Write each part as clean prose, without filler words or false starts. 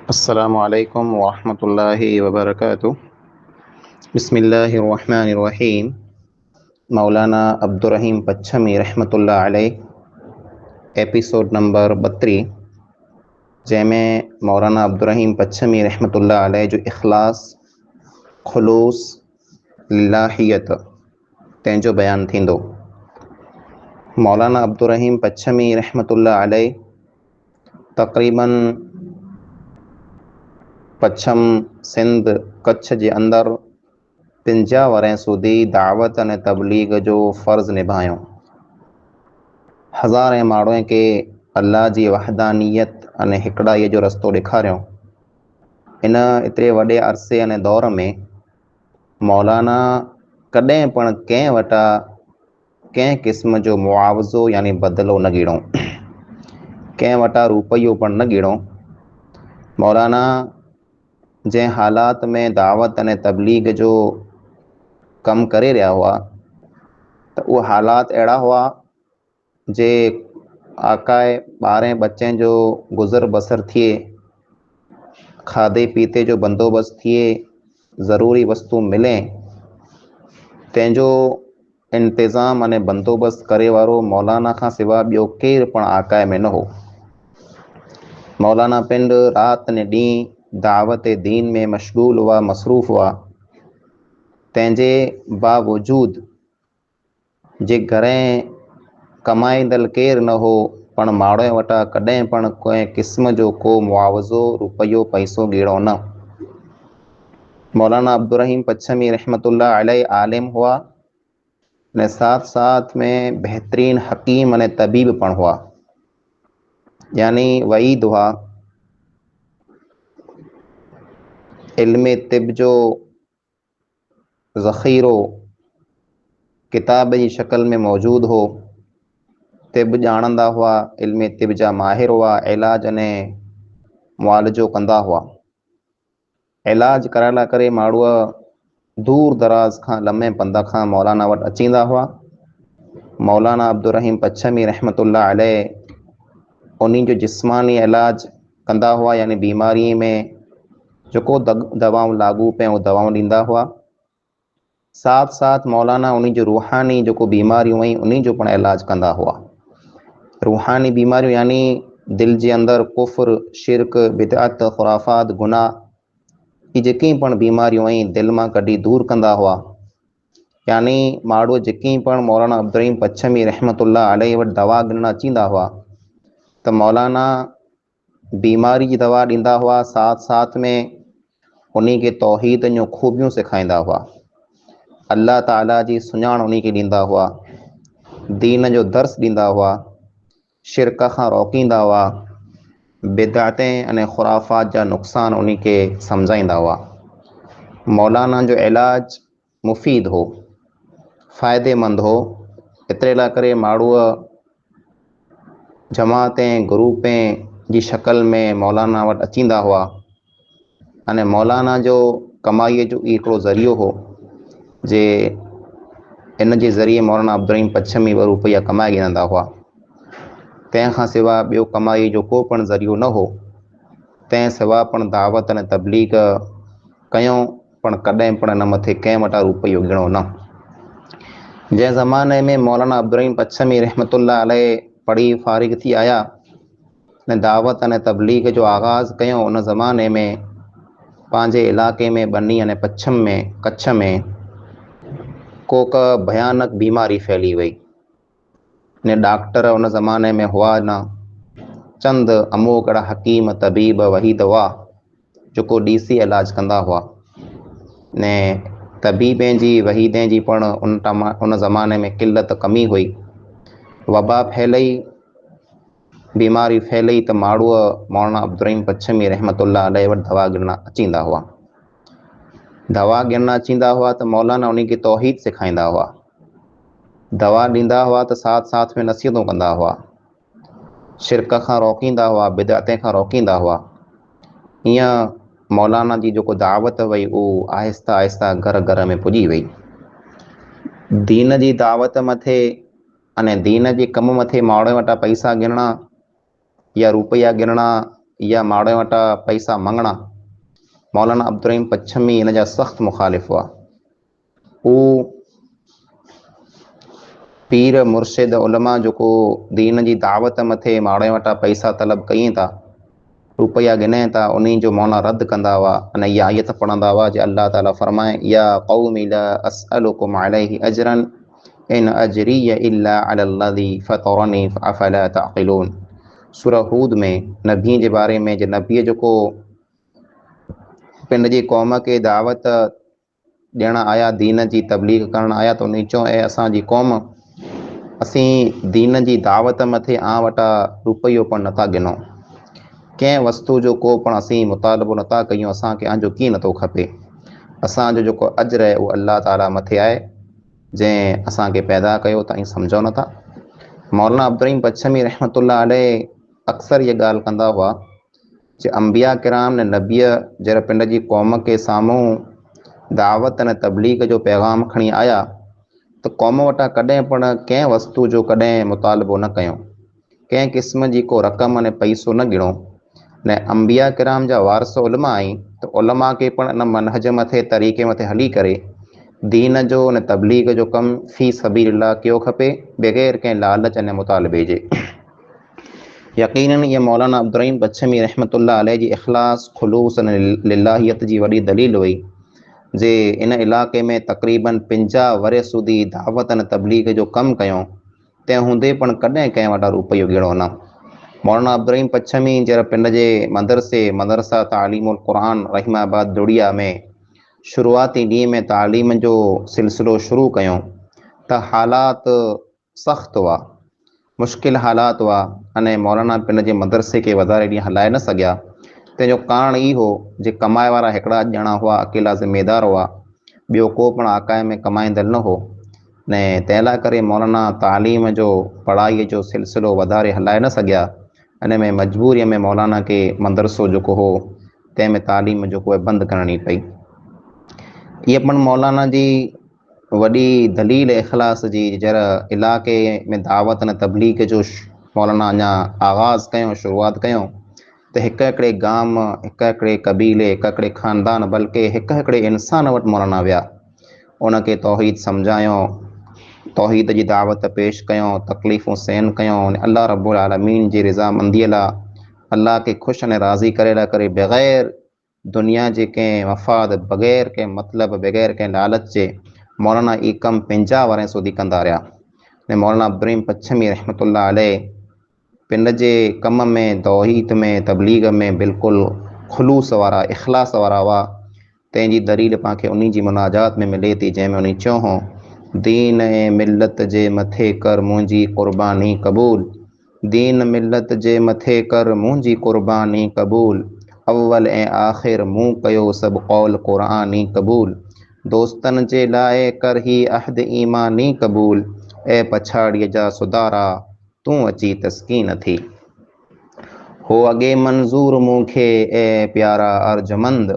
अस्सलामुअलैकुम वरहमतुल्लाहि वबरकातुह। बिस्मिल्लाहिर्रहमानिर्रहीम। मौलाना अब्दुर्रहीम पच्छमी रहमतुल्लाह अलैह एपिसोड नंबर 32, जंहिंमें मौलाना अब्दुर्रहीम पच्छमी रहमतुल्लाह अलैह जो इख़लास खुलूस लिल्लाहियत तंहिंजो बयानु थींदो। मौलाना अब्दुर्रहीम पच्छमी रहमतुल्लाह अलैह तक़रीबन पच्छम सिंध कच्छ जे अंदरि 50 वरह सूदी दावत अने तबलीग जो फ़र्ज़ निभायो। हज़ारे माण्हुनि खे अल्लाह जी वहदानियत अने हिकड़ाईअ जो रस्तो ॾेखारियो। इन एतिरे वॾे अरसे अने दौर में मौलाना कॾहिं पण कंहिं वटां कंहिं क़िस्म जो मुआवज़ो यानी बदिलो न ॻीणो, कंहिं वटां रुपयो पण न ॻीणो। मौलाना जंहिं हालात में दावत अने तबलीग जो कम करे रहा हुआ तो वो हालात अड़ा हुआ जे आकाए 12 बच्चों जो गुज़र बसर थिए, खाधे पीते जो बंदोबस्त थिए, ज़रूरी वस्तु मिले, तंहिंजो इंतज़ाम अने बंदोबस्त करे वारो मौलाना खां सिवा ॿियो केर पण आकाए में न हो। मौलाना पिंड रात ने ॾींहुं दावत दीन में मशगूल हुआ, मसरूफ़ हुआ। तंहिंजे बावजूद जे घरें कमाईंदड़ केर न हो, पण माण्हू वटां कॾहिं पण कंहिं क़िस्म जो को मुआवज़ो रुपयो पैसो ॻीणो न। मौलाना अब्दुर्रहीम पच्छमी रहमतुल्लाह अलैह आलिम हुआ ने साथ साथ में बेहतरीन हकीम अने तबीब पण हुआ, यानी वईद हुआ। इल्म तिब जो ज़ख़ीरो किताब जी शक्ल में मौजूद हो। तिब ॼाणंदा हुआ, इल्म तिब जा माहिर हुआ, इलाज अने मुआलजो कंदा हुआ। इलाज करण लाइ करे माण्हू दूर दराज खां लम्हे पंध खां मौलाना वटि अचींदा हुआ। मौलाना अब्दुर्रहीम पच्छमी रहमतुल्लाह अलैह उन्हीं जो जिस्मानी इलाज कंदा हुआ, यानी बीमारी में जेको दवाऊं लागू पे वो दवाऊं ॾींदा हुआ। साथ साथ मौलाना उन्हीं जो रूहानी जो बीमारियूं हुई उन्हीं जो पण इलाज कंदा हुआ। रूहानी बीमारियूं यानी दिल जे अंदर कुफ्र, शिरक, बिदअत, खुराफात, गुनाह, ये जेकी पण बीमारियूं हुई दिल मां कढी दूर कंदा हुआ। यानी माण्हू जेकी पण मौलाना अब्दुर्रहीम पच्छमी रहमतुल्लाह अलैह वटि दवा गिणण अचींदा हुआ तो मौलाना बीमारी की दवा ॾींदा हुआ, साथ साथ में उन्हीं के तौहीद जो खूबियूं सिखाईंदा हुआ, अल्लाह ताला जी सुञाण उन्हीं के ॾींदा हुआ, दीन जो दर्स ॾींदा हुआ, शिरक खां रोकींदा हुआ, बिदअतें अने खुराफात जा नुक़सान उन्हीं के सम्झाईंदा हुआ। मौलाना जो इलाज मुफ़ीद हो, फ़ायदेमंद हो। एतिरे लाइ करे माण्हू जमातें ग्रुपें जी शक्ल में मौलाना वटि अचींदा हुआ। अने मौलाना जो कमाईअ जो हिकिड़ो ज़रियो हो जे इन जे ज़रिए मौलाना अब्दुर्रहीम पच्छमी ॿ रुपया कमाए गिरंदा हुआ। तंहिंखां सिवा ॿियो कमाई जो को पण ज़रियो न हो। तंहिं सिवा पण दावत अने तबलीग कयूं, पण कॾहिं पण न मथे कंहिं वटां रुपयो गिणो न। जंहिं ज़माने में मौलाना अब्दुर्रहीम पच्छमी रहमतुल्लाह अलैह पढ़ी फारिग थी आया ने दावत अने तबलीग जो आगाज़ कयूं, उन ज़माने में पंहिंजे इलाके में बनी अने पच्छम में कच्छ में कोक भयानक बीमारी फैली वई ने डॉक्टर उन ज़माने में हुआ न। चंद अमोकड़ा हकीम तबीब वहीद हुआ जो डीसी इलाज कंदा हुआ ने तबीबें जी वहीदें जी पण उन ज़माने में किल्लत कमी हुई। वबा फैलई, बीमारी फैलई तो माण्हू मौलाना अब्दुर्रहीम पच्छमी रहमतुल्लाह अलैह वटि दवा गिरना अचींदा हुआ। दवा गिरना अचींदा हुआ तो मौलाना उन्हीं की तौहीद सिखाईंदा हुआ, दवा ॾींदा हुआ तो साथ साथ में नसीहतूं कंदा हुआ, शिरक खां रोकींदा हुआ, बिदअतें खां रोकींदा हुआ। ईअं मौलाना जी जो दावत वई वो आहिस्ता आहिस्ता घर घर में पुॼी वई। दीन जी दावत मथे अने दीन जे कम मथे माण्हू वटां पैसा गिणणा या रुपया गिणणा या माण्हू वटां पैसा मंगणा, मौलाना अब्दुल रहीम पच्छमी इन जा सख़्तु मुखालिफ़ हुआ। हू पीर मुर्शिद उलमा जेको दीन जी दावत मथे माण्हू वटां पैसा तलब कयूं था, रुपया गिने था, उन्हीं जो मौला रद्द कंदा हुआ। अने इहा आयत पढ़ंदा हुआ जो अल्लाह ताला फरमाए, या क़ौमी ला अस्अलुकुम अलैहि अजरन इन अजरिय इल्ला अलल्लज़ी फतरनी अफला तअक़िलून। सूरह हूद में नबी जे बारे में, जे नबीअ जेको पिंड जी क़ौम खे दावत ॾियण आया, दीन जी तबलीग करण आया, त उन चयो, ऐं असांजी क़ौम, असीं दीन जी दावत मथे आ वटा रुपयो पण नथा गिनूं, कंहिं वस्तु जो को पण असीं मुतालबो नथा कयूं, असांखे आंजो कीअं नथो खपे। असांजो जेको अजर आहे उहो अल्लाह ताला मथे आहे, जंहिं असांखे पैदा कयो त सम्झो नथा। मौलाना अब्दुल रहीम पच्छमी रहमतुल्लाह अलैह अक्सर इहा ॻाल्हि कंदा हुआ जे अंबिया किराम ने नबीअ जहिड़े पिंड जी क़ौम खे साम्हूं दावत ने तबलीग जो पैगाम खणी आया, त क़ौम वटां कॾहिं पण कंहिं वस्तु जो कॾहिं मुतालबो न कयूं, कंहिं क़िस्म जी को रक़म अने पैसो न गिणो। ने अंबिया किराम जा वारस उलमा आहिनि, त उलमा खे पण इन मनहज मथे, तरीक़े मथे हली करे दीन जो ने तबलीग जो कमु फी सबीलिल्लाह कयो खपे, बग़ैर कंहिं लालच अने मुतालबे जे। यकीनन ये मौलाना अब्दुल रहीम पच्छमी रहमतुल्लाह अलैह जी इखलास, खुलूस अने लिल्लाहियत जी वॾी दलील हुई, जे इन इलाक़े में तक़रीबन 50 वरे सुधी दावत अने तबलीग जो कमु कयूं, तंहिं हूंदे पण कॾहिं कंहिं वटां रुपयो गिणो न। मौलाना अब्दुल रहीम पच्छमी जहिड़े पिंड जे मदरसा तालीमुल क़ुरान रहीमाबाद दुड़िया में शुरूआती ॾींहं में तालीम जो सिलसिलो शुरू कयूं, त हालात सख़्तु हुआ, मुश्किल हालात हुआ, अने मौलाना पिंड जे मदरसे खे वधारे ॾींहं हलाए न सघिया। तंहिंजो कारण ई हो जे कमाए वारा हिकिड़ा ॼणा हुआ, अकेला ज़िम्मेदार हुआ, ॿियो को पण आकाए में कमाईंदड़ न हो। ने तंहिं लाइ करे मौलाना तालीम जो, पढ़ाईअ जो सिलसिलो वधारे हलाए न सघिया। इन में मजबूरीअ में मौलाना खे मदरसो जेको हो तंहिं में तालीम जेको आहे बंदि करणी पई। इहा पण मौलाना जी वॾी दलील इखलास जी, जहिड़ा इलाक़े में दावत अने तबलीग जो मौलाना अञा आगाज़ कयूं, शुरूआत कयूं, त हिकु हिकिड़े गाम, हिकु हिकिड़े कबीले, हिकु हिकिड़े ख़ानदान, बल्कि हिकु हिकिड़े इंसान वटि मौलाना विया, उनखे तौहीद सम्झायूं, तौहीद जी दावत पेश कयूं, तकलीफ़ूं सहन कयूं, अल्लाह रब्बुल आलमीन जी रज़ामंदीअ लाइ, अल्लाह खे ख़ुशि अने राज़ी करे बग़ैर दुनिया जे कंहिं मफ़ाद, बग़ैर कंहिं मतिलब, बग़ैर कंहिं लालच जे मौलाना ई कमु 50 वरे सुधी कंदा रहिया। ने मौलाना अब्दुल रहीम पच्छमी रहमतुल्लाह अलैह पिंड जे कम में, तौहीद में, तबलीग में बिल्कुलु खुलूस वारा, इखलास वारा हुआ। तंहिंजी दलील पाण खे उन्हीं जी मुनाजात में मिले थी, जंहिंमें उन चयो हो, दीन ऐं मिलत जे मथे कर मुंहिंजी क़ुर्बानी क़बूल, दीन मिलत जे मथे कर मुंहिंजी क़ुर्बानी क़बूल, अव्वल ऐं आख़िर मूं कयो सभु क़ौल क़ुरानी क़बूल, दोस्तनि जे लाइ कर ही अहद ईमानी क़बूल, ऐं पछाड़ीअ जा सुधारा तूं अची तस्कीन थी। हो अॻे मंज़ूर मूंखे ऐं प्यारा अर्जमंद,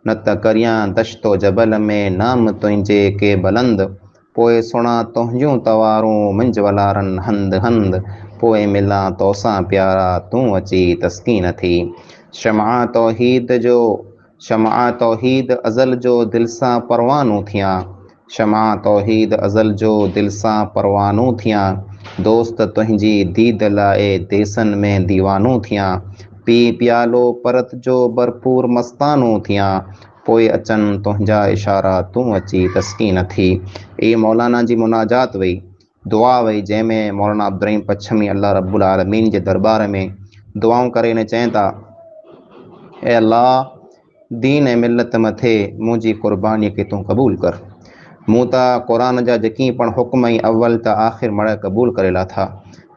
न त करियां दश्तो जबल में नाम तुंहिंजे के बुलंद, पोइ सुणा तुंहिंजूं तवारूं मुंज वलारनि हंद हंद, पोइ मिलां तोसां प्यारा तूं अची तस्कीन थी। शमआ तौहीद अज़ल जो दिलि सां परवानूं थियां, शमआ तौहीद अज़ल जो दिलि सां परवानूं थियां, दोस्त तुंहिंजी दीद लाइ देसनि में दीवानूं थियां, पी प्यालो परत जो भरपूर मस्तानूं थियां, पोइ अचनि तुंहिंजा इशारा तूं अची तस्कीन थी। ये मौलाना जी मुनाजात हुई, दुआ हुई, जंहिंमें मौलाना अब्दुल रहीम पच्छमी अल्लाह रब्बुल आलमीन जे दरबार में दुआऊं करे ने चवनि था, ए अल्लाह, दीन ऐं मिलत मथे मुंहिंजी क़ुर्बानीअ खे तूं क़बूल कर। मूं त क़ुरान जा जेकी पण हुक्म ई अव्वल त आख़िर मड़ क़बूल करे लाथा।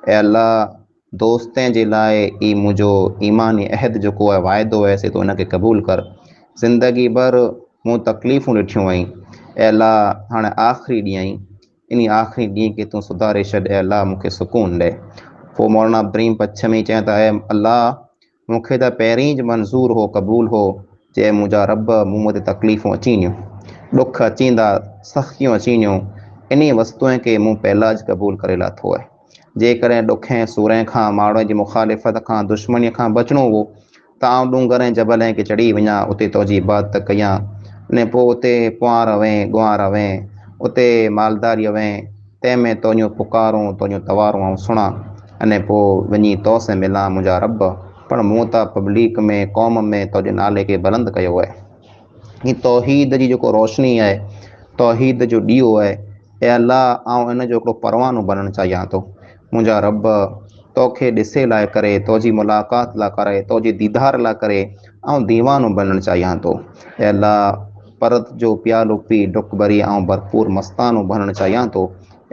ऐं अल्लाह, दोस्तनि जे लाइ ई मुंहिंजो ईमानी अहद जेको आहे, वाइदो आहे, से तूं उनखे क़बूल कर। ज़िंदगी भर मूं तकलीफ़ूं ॾिठियूं आहिनि, ऐं अल्लाह हाणे आख़िरी ॾींहुं आई, इन आख़िरी ॾींहं खे तूं सुधारे छॾ, ऐं अल्लाह मूंखे सुकून ॾे। पोइ मौलाना अब्दुल रहीम पच्छमी चवनि था, ऐं अल्लाह, मूंखे त पहिरीं ज मंज़ूर हो, क़बूल हो, जे मुंहिंजा रब मूं वटि तकलीफ़ूं अचीनियूं, ॾुख अचींदा, सख़्तियूं अचीनियूं, इन वस्तुअ खे मूं पहिला ज क़बूल करे लाथो आहे। जेकॾहिं ॾुख ऐं सूर खां, माण्हूअ जी मुखालिफ़त खां, दुश्मनीअ खां बचिणो हो, त आउं डूंगर ऐं जबल ऐं के चढ़ी वञा, उते तुंहिंजी इबादत कयां, अने पोइ उते कुंवार रवें गुआं रवें, उते मालदारी रवें, तंहिंमें तुंहिंजो पुकारूं तुंहिंजो तवारूं आउं सुणा, अने पोइ वञी तो सां मिलां मुंहिंजा रब। पर मूं त पब्लिक में क़ौम में तुंहिंजे नाले खे बुलंद कयो आहे। ही तौहीद जी जेको रोशनी आहे, तौहीद जो ॾीओ आहे, ए अल्लाह आउं इन जो हिकिड़ो परवानो बनणु चाहियां थो। मुंहिंजा रब तोखे ॾिसे लाइ करे, तुंहिंजी मुलाक़ात लाइ करे, तुंहिंजे दीदार लाइ करे आउं दीवानो बनणु चाहियां थो। ए अल्लाह परत जो प्यालो पी डुक भरी आउं भरपूर मस्तानो बनणु चाहियां थो।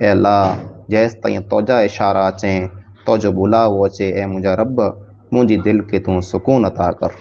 ए अल्लाह जेसि ताईं तुंहिंजा इशारा अचें, तुंहिंजो बुलावो अचे, ऐं मुंहिंजा रब मुंहिंजी दिलि खे तूं सुकून अता कर।